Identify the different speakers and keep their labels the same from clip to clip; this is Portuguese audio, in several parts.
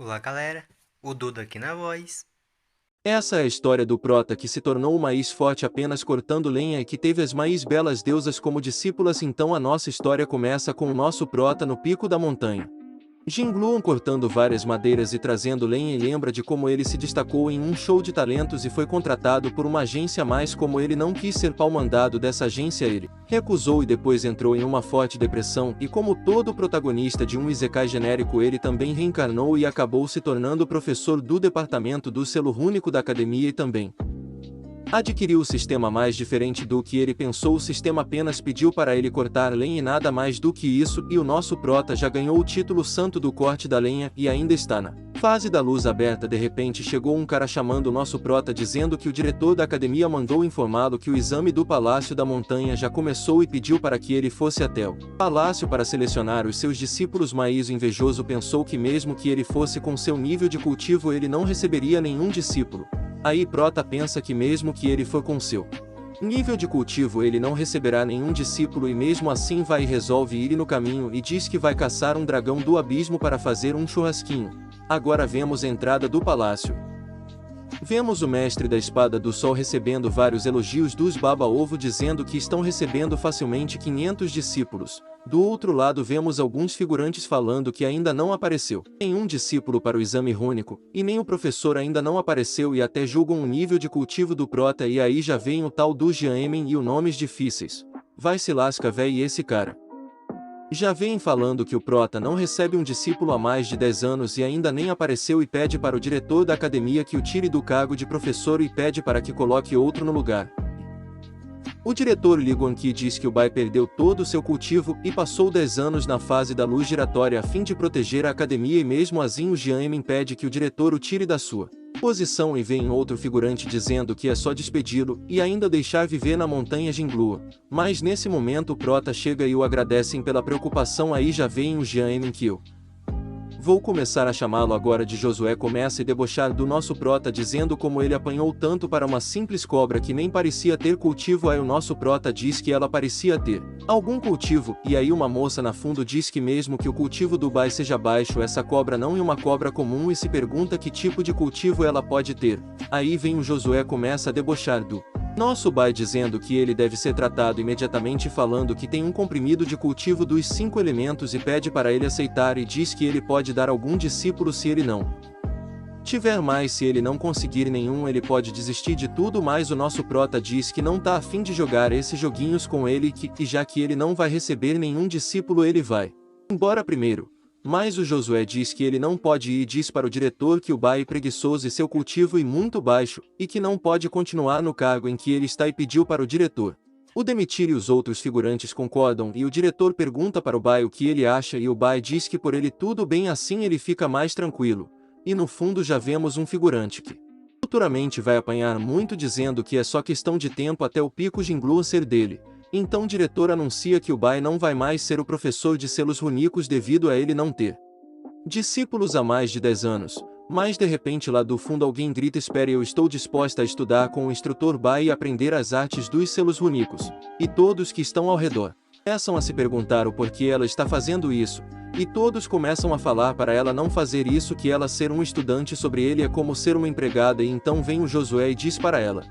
Speaker 1: Olá, galera. O Duda aqui na voz.
Speaker 2: Essa é a história do Prota que se tornou uma Maís forte apenas cortando lenha e que teve as mais belas deusas como discípulas. Então a nossa história começa com o nosso Prota no pico da montanha. Jingluon cortando várias madeiras e trazendo lenha, e lembra de como ele se destacou em um show de talentos e foi contratado por uma agência, mas como ele não quis ser pau-mandado dessa agência, ele recusou e depois entrou em uma forte depressão, e como todo protagonista de um isekai genérico, ele também reencarnou e acabou se tornando professor do departamento do selo rúnico da academia e também adquiriu o sistema mais diferente do que ele pensou. O sistema apenas pediu para ele cortar lenha e nada mais do que isso, e o nosso Prota já ganhou o título santo do corte da lenha e ainda está na fase da luz aberta. De repente chegou um cara chamando o nosso Prota dizendo que o diretor da academia mandou informá-lo que o exame do Palácio da Montanha já começou e pediu para que ele fosse até o palácio para selecionar os seus discípulos. Mas o invejoso pensou que mesmo que ele fosse com seu nível de cultivo, ele não receberia nenhum discípulo. Aí Prota pensa que mesmo que ele for com seu nível de cultivo, ele não receberá nenhum discípulo, e mesmo assim vai e resolve ir no caminho e diz que vai caçar um dragão do abismo para fazer um churrasquinho. Agora vemos a entrada do palácio. Vemos o mestre da espada do sol recebendo vários elogios dos baba-ovo, dizendo que estão recebendo facilmente 500 discípulos. Do outro lado vemos alguns figurantes falando que ainda não apareceu nenhum discípulo para o exame rúnico, e nem o professor ainda não apareceu, e até julgam o nível de cultivo do Prota. E aí já vem o tal do Jiaemen e os nomes difíceis. Vai se lasca, véi, esse cara. Já vem falando que o Prota não recebe um discípulo há mais de 10 anos e ainda nem apareceu, e pede para o diretor da academia que o tire do cargo de professor e pede para que coloque outro no lugar. O diretor Li Guanqi diz que o Bai perdeu todo o seu cultivo e passou 10 anos na fase da luz giratória a fim de proteger a academia, e mesmo assim o Jiaemen pede que o diretor o tire da sua posição, e vem outro figurante dizendo que é só despedi-lo e ainda deixar viver na montanha Jinglua. Mas nesse momento o Prota chega e o agradecem pela preocupação. Aí já vem o Jiaemen que eu vou começar a chamá-lo agora de Josué. Começa a debochar do nosso Prota, dizendo como ele apanhou tanto para uma simples cobra que nem parecia ter cultivo. Aí o nosso Prota diz que ela parecia ter algum cultivo, e aí uma moça na fundo diz que mesmo que o cultivo do Bai seja baixo, essa cobra não é uma cobra comum, e se pergunta que tipo de cultivo ela pode ter. Aí vem o Josué, começa a debochar do nosso Bai, dizendo que ele deve ser tratado imediatamente, falando que tem um comprimido de cultivo dos 5 elementos, e pede para ele aceitar, e diz que ele pode dar algum discípulo se ele não tiver mais. Se ele não conseguir nenhum, ele pode desistir de tudo. Mas o nosso Prota diz que não tá a fim de jogar esses joguinhos com ele, e já que ele não vai receber nenhum discípulo, ele vai embora primeiro. Mas o Josué diz que ele não pode ir, e diz para o diretor que o Bai é preguiçoso e seu cultivo é muito baixo, e que não pode continuar no cargo em que ele está, e pediu para o diretor o demitir, e os outros figurantes concordam, e o diretor pergunta para o Bai o que ele acha, e o Bai diz que por ele tudo bem, assim ele fica mais tranquilo. E no fundo já vemos um figurante que futuramente vai apanhar muito, dizendo que é só questão de tempo até o pico Jinglua ser dele. Então o diretor anuncia que o Bai não vai mais ser o professor de selos runicos devido a ele não ter discípulos há mais de 10 anos. Mas de repente lá do fundo alguém grita: espere, eu estou disposta a estudar com o instrutor Bai e aprender as artes dos selos runicos. E todos que estão ao redor começam a se perguntar o porquê ela está fazendo isso, e todos começam a falar para ela não fazer isso, que ela ser um estudante sobre ele é como ser uma empregada. E então vem o Josué e diz para ela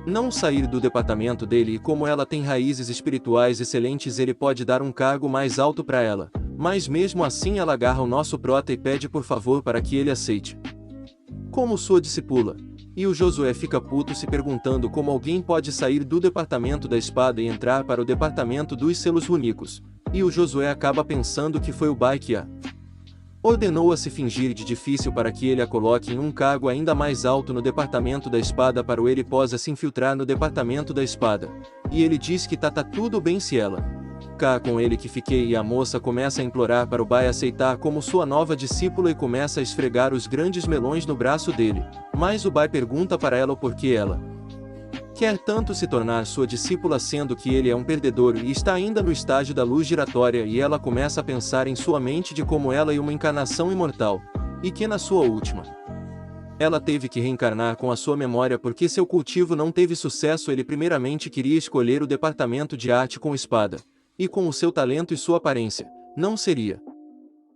Speaker 2: não sair do departamento dele, e como ela tem raízes espirituais excelentes, ele pode dar um cargo mais alto para ela. Mas mesmo assim ela agarra o nosso Prota e pede por favor para que ele aceite como sua discípula. E o Josué fica puto, se perguntando como alguém pode sair do departamento da espada e entrar para o departamento dos selos runicos. E o Josué acaba pensando que foi o Bai que a ordenou a se fingir de difícil para que ele a coloque em um cargo ainda mais alto no departamento da espada, para o ele possa se infiltrar no departamento da espada. E ele diz que tá tudo bem se ela cá com ele que fiquei, e a moça começa a implorar para o Bai aceitar como sua nova discípula e começa a esfregar os grandes melões no braço dele. Mas o Bai pergunta para ela o porquê ela quer tanto se tornar sua discípula, sendo que ele é um perdedor e está ainda no estágio da luz giratória. E ela começa a pensar em sua mente de como ela é uma encarnação imortal, e que na sua última ela teve que reencarnar com a sua memória porque seu cultivo não teve sucesso. Ele primeiramente queria escolher o departamento de arte com espada, e com o seu talento e sua aparência, não seria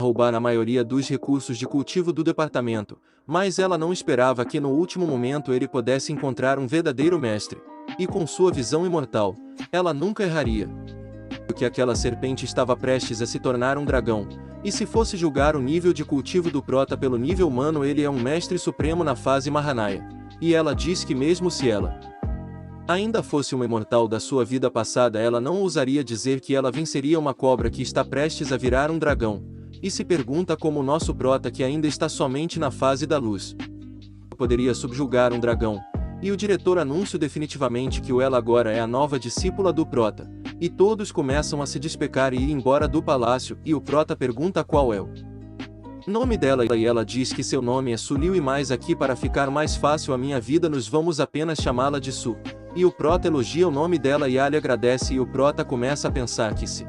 Speaker 2: roubar a maioria dos recursos de cultivo do departamento, mas ela não esperava que no último momento ele pudesse encontrar um verdadeiro mestre, e com sua visão imortal, ela nunca erraria. Que aquela serpente estava prestes a se tornar um dragão, e se fosse julgar o nível de cultivo do Prota pelo nível humano, ele é um mestre supremo na fase Mahanaya, e ela diz que mesmo se ela ainda fosse uma imortal da sua vida passada, ela não ousaria dizer que ela venceria uma cobra que está prestes a virar um dragão, e se pergunta como o nosso Prota, que ainda está somente na fase da luz, poderia subjugar um dragão, e o diretor anuncia definitivamente que o ela agora é a nova discípula do Prota, e todos começam a se despecar e ir embora do palácio, e o Prota pergunta qual é o nome dela e ela diz que seu nome é Sulil, e mais aqui para ficar mais fácil a minha vida nós vamos apenas chamá-la de Su. E o Prota elogia o nome dela e Ali agradece, e o Prota começa a pensar que se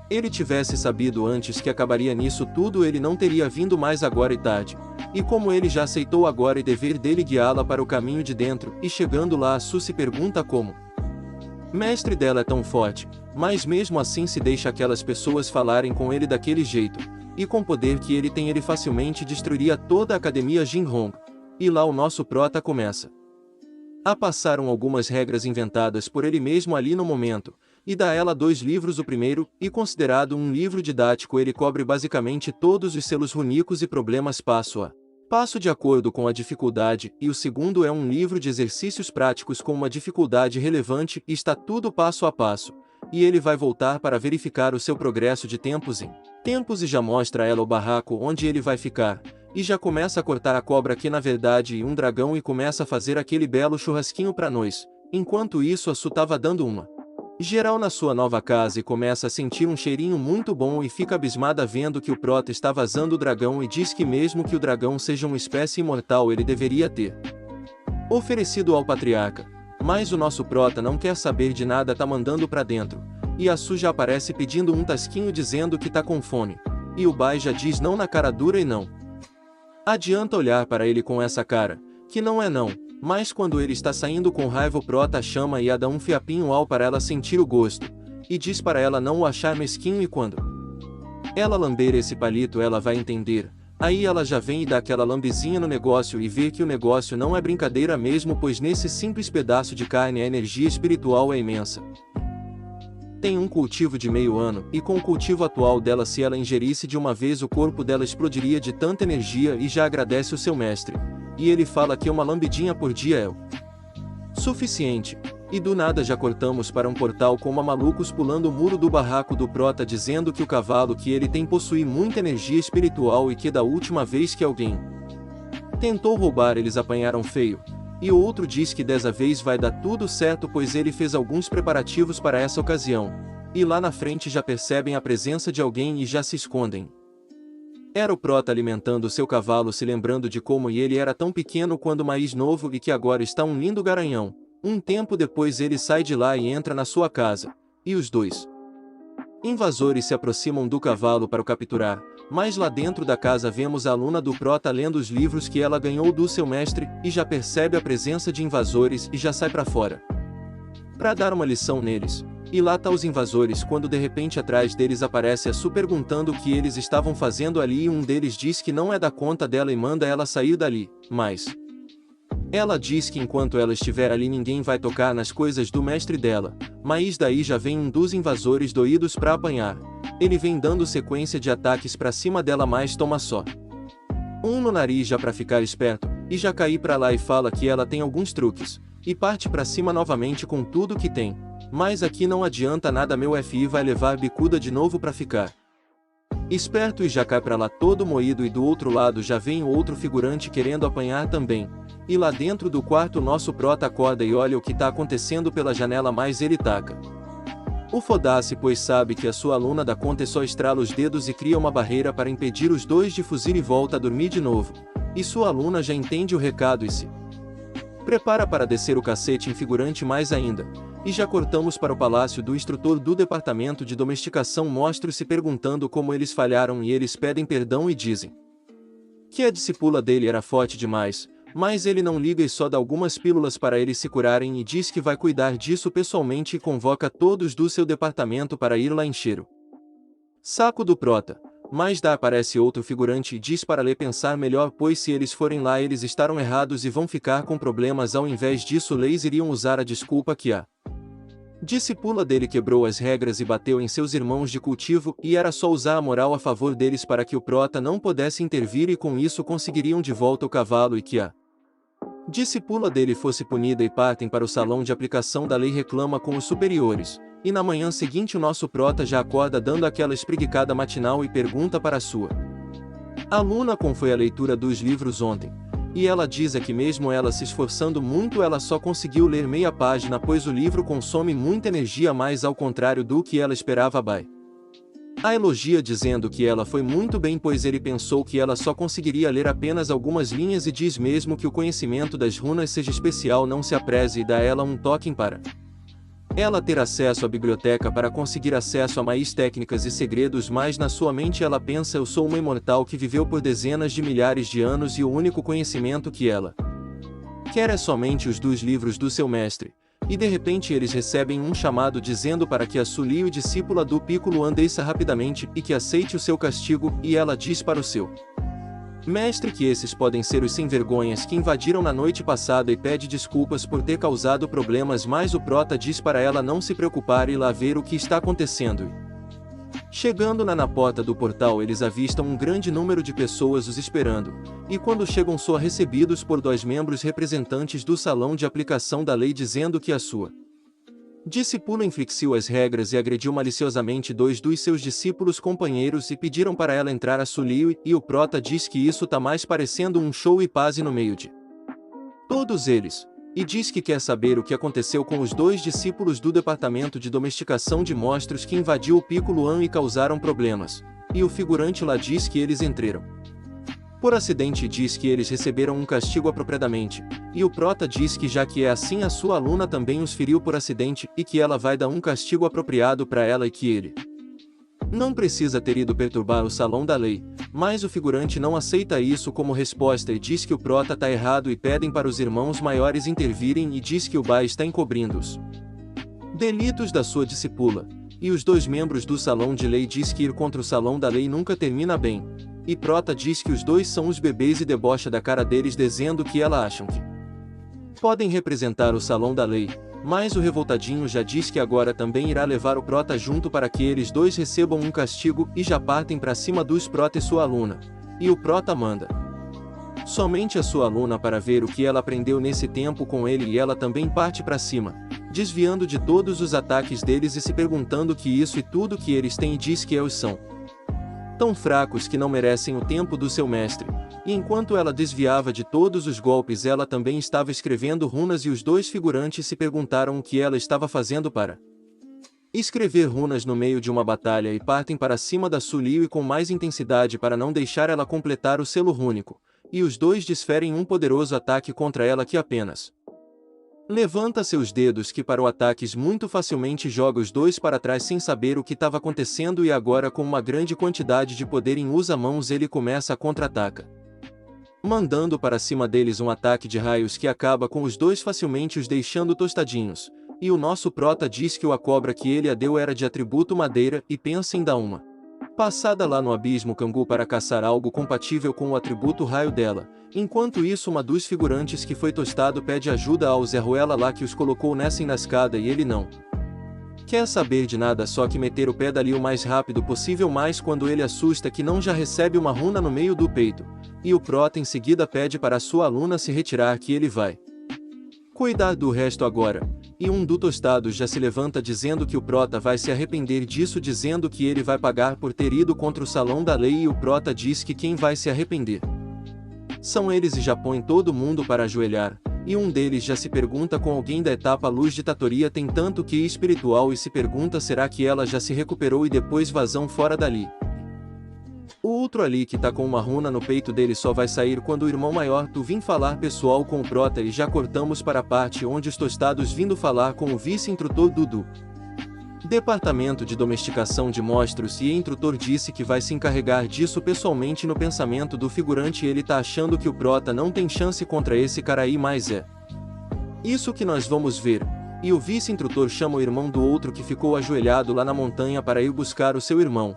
Speaker 2: ele tivesse sabido antes que acabaria nisso tudo, ele não teria vindo mais agora e tarde. E como ele já aceitou agora, e dever dele guiá-la para o caminho de dentro, e chegando lá a Su se pergunta como mestre dela é tão forte, mas mesmo assim se deixa aquelas pessoas falarem com ele daquele jeito, e com o poder que ele tem ele facilmente destruiria toda a academia Jinhong. E lá o nosso Prota começa a passaram algumas regras inventadas por ele mesmo ali no momento, e dá a ela 2 livros. O primeiro, e considerado um livro didático, ele cobre basicamente todos os selos rúnicos e problemas passo a passo de acordo com a dificuldade, e o segundo é um livro de exercícios práticos com uma dificuldade relevante, e está tudo passo a passo, e ele vai voltar para verificar o seu progresso de tempos em tempos e já mostra a ela o barraco onde ele vai ficar, e já começa a cortar a cobra que na verdade é um dragão, e começa a fazer aquele belo churrasquinho para nós. Enquanto isso a Su tava dando uma geral na sua nova casa e começa a sentir um cheirinho muito bom e fica abismada vendo que o Prota está vazando o dragão, e diz que mesmo que o dragão seja uma espécie imortal, ele deveria ter oferecido ao patriarca. Mas o nosso Prota não quer saber de nada, tá mandando pra dentro, e a Su já aparece pedindo um tasquinho dizendo que tá com fome, e o Bai já diz não na cara dura e não adianta olhar para ele com essa cara, que não é não. Mas quando ele está saindo com raiva, o Prota chama e a dá um fiapinho ao para ela sentir o gosto, e diz para ela não o achar mesquinho, e quando ela lamber esse palito ela vai entender. Aí ela já vem e dá aquela lambezinha no negócio e vê que o negócio não é brincadeira mesmo, pois nesse simples pedaço de carne a energia espiritual é imensa. Tem um cultivo de meio ano, e com o cultivo atual dela, se ela ingerisse de uma vez o corpo dela explodiria de tanta energia, e já agradece o seu mestre. E ele fala que uma lambidinha por dia é o suficiente. E do nada já cortamos para um portal com uma malucos pulando o muro do barraco do Prota, dizendo que o cavalo que ele tem possui muita energia espiritual e que da última vez que alguém tentou roubar eles apanharam feio. E o outro diz que dessa vez vai dar tudo certo, pois ele fez alguns preparativos para essa ocasião. E lá na frente já percebem a presença de alguém e já se escondem. Era o Prota alimentando seu cavalo, se lembrando de como ele era tão pequeno quando mais novo e que agora está um lindo garanhão. Um tempo depois ele sai de lá e entra na sua casa, e os 2 invasores se aproximam do cavalo para o capturar, mas lá dentro da casa vemos a aluna do Prota lendo os livros que ela ganhou do seu mestre, e já percebe a presença de invasores e já sai para fora para dar uma lição neles. E lá tá os invasores quando de repente atrás deles aparece a Su perguntando o que eles estavam fazendo ali, e um deles diz que não é da conta dela e manda ela sair dali, mas ela diz que enquanto ela estiver ali ninguém vai tocar nas coisas do mestre dela. Mas daí já vem um dos invasores doídos pra apanhar. Ele vem dando sequência de ataques pra cima dela, mas toma só um no nariz já pra ficar esperto, e já cair pra lá e fala que ela tem alguns truques, e parte pra cima novamente com tudo que tem. Mas aqui não adianta nada, meu FI vai levar bicuda de novo pra ficar esperto, e já cai pra lá todo moído, e do outro lado já vem o outro figurante querendo apanhar também. E lá dentro do quarto nosso Prota acorda e olha o que tá acontecendo pela janela, mas ele taca o foda-se, pois sabe que a sua aluna da conta só estrala os dedos e cria uma barreira para impedir os 2 de fuzir e volta a dormir de novo. E sua aluna já entende o recado e se prepara para descer o cacete em figurante mais ainda. E já cortamos para o palácio do instrutor do departamento de domesticação, mostra-se perguntando como eles falharam, e eles pedem perdão e dizem que a discípula dele era forte demais, mas ele não liga e só dá algumas pílulas para eles se curarem, e diz que vai cuidar disso pessoalmente e convoca todos do seu departamento para ir lá encher o saco do Prota. Mas dá aparece outro figurante e diz para Lê pensar melhor, pois se eles forem lá eles estarão errados e vão ficar com problemas. Ao invés disso Leis iriam usar a desculpa que a discípula dele quebrou as regras e bateu em seus irmãos de cultivo, e era só usar a moral a favor deles para que o prota não pudesse intervir, e com isso conseguiriam de volta o cavalo e que a discípula dele fosse punida. E partem para o salão de aplicação da lei, reclama com os superiores. E na manhã seguinte o nosso prota já acorda dando aquela espreguiçada matinal e pergunta para a sua aluna como foi a leitura dos livros ontem. E ela diz que mesmo ela se esforçando muito ela só conseguiu ler meia página, pois o livro consome muita energia, mas ao contrário do que ela esperava. Bai a elogia dizendo que ela foi muito bem, pois ele pensou que ela só conseguiria ler apenas algumas linhas, e diz mesmo que o conhecimento das runas seja especial não se apresse, e dá ela um toque para ela ter acesso à biblioteca para conseguir acesso a mais técnicas e segredos, mas na sua mente ela pensa: eu sou uma imortal que viveu por dezenas de milhares de anos e o único conhecimento que ela quer é somente os dos livros do seu mestre. E de repente eles recebem um chamado dizendo para que a Sulio, discípula do Piccolo, desça rapidamente e que aceite o seu castigo, e ela diz para o seu mestre que esses podem ser os sem-vergonhas que invadiram na noite passada, e pede desculpas por ter causado problemas, mas o prota diz para ela não se preocupar e lá ver o que está acontecendo. Chegando na porta do portal eles avistam um grande número de pessoas os esperando, e quando chegam são recebidos por 2 membros representantes do salão de aplicação da lei, dizendo que a sua discípula infringiu as regras e agrediu maliciosamente 2 dos seus discípulos companheiros, e pediram para ela entrar a Sulio, e o prota diz que isso tá mais parecendo um show e paz no meio de todos eles, e diz que quer saber o que aconteceu com os 2 discípulos do departamento de domesticação de monstros que invadiu o Piccolo e causaram problemas, e o figurante lá diz que eles entraram por acidente e diz que eles receberam um castigo apropriadamente, e o prota diz que já que é assim a sua aluna também os feriu por acidente, e que ela vai dar um castigo apropriado para ela, e que ele não precisa ter ido perturbar o salão da lei. Mas o figurante não aceita isso como resposta e diz que o prota tá errado, e pedem para os irmãos maiores intervirem, e diz que o Bai está encobrindo os delitos da sua discípula. E os 2 membros do salão de lei diz que ir contra o salão da lei nunca termina bem. E prota diz que os 2 são os bebês e debocha da cara deles, dizendo que ela acham que podem representar o salão da lei. Mas o revoltadinho já diz que agora também irá levar o prota junto para que eles 2 recebam um castigo, e já partem para cima dos prota e sua aluna. E o prota manda somente a sua aluna para ver o que ela aprendeu nesse tempo com ele, e ela também parte para cima, desviando de todos os ataques deles e se perguntando que isso e tudo que eles têm, e diz que eles são tão fracos que não merecem o tempo do seu mestre. E enquanto ela desviava de todos os golpes, ela também estava escrevendo runas, e os 2 figurantes se perguntaram o que ela estava fazendo para escrever runas no meio de uma batalha, e partem para cima da Sulio e com mais intensidade para não deixar ela completar o selo rúnico, e os 2 desferem um poderoso ataque contra ela, que apenas levanta seus dedos que para o ataques muito facilmente joga os 2 para trás sem saber o que estava acontecendo, e agora com uma grande quantidade de poder em usa mãos ele começa a contra-ataca, mandando para cima deles um ataque de raios que acaba com os 2 facilmente, os deixando tostadinhos. E o nosso prota diz que a cobra que ele a deu era de atributo madeira, e pensa em dar uma passada lá no abismo Cangu para caçar algo compatível com o atributo raio dela. Enquanto isso uma dos figurantes que foi tostado pede ajuda ao Zé Ruela lá, que os colocou nessa enrascada, e ele não quer saber de nada, só que meter o pé dali o mais rápido possível, mas quando ele assusta que não já recebe uma runa no meio do peito. E o prota em seguida pede para sua aluna se retirar, que ele vai cuidar do resto agora. E um do tostado já se levanta dizendo que o prota vai se arrepender disso, dizendo que ele vai pagar por ter ido contra o salão da lei, e o prota diz que quem vai se arrepender são eles, e já põe todo mundo para ajoelhar. E um deles já se pergunta com alguém da etapa luz ditatoria tem tanto que espiritual, e se pergunta será que ela já se recuperou, e depois vazão fora dali. O outro ali que tá com uma runa no peito dele só vai sair quando o irmão maior tu vim falar pessoal com o prota, e já cortamos para a parte onde os tostados vindo falar com o vice-instrutor Dudu. Departamento de Domesticação de Monstros, e instrutor disse que vai se encarregar disso pessoalmente. No pensamento do figurante ele tá achando que o prota não tem chance contra esse cara aí, mas é isso que nós vamos ver. E o vice-instrutor chama o irmão do outro que ficou ajoelhado lá na montanha para ir buscar o seu irmão.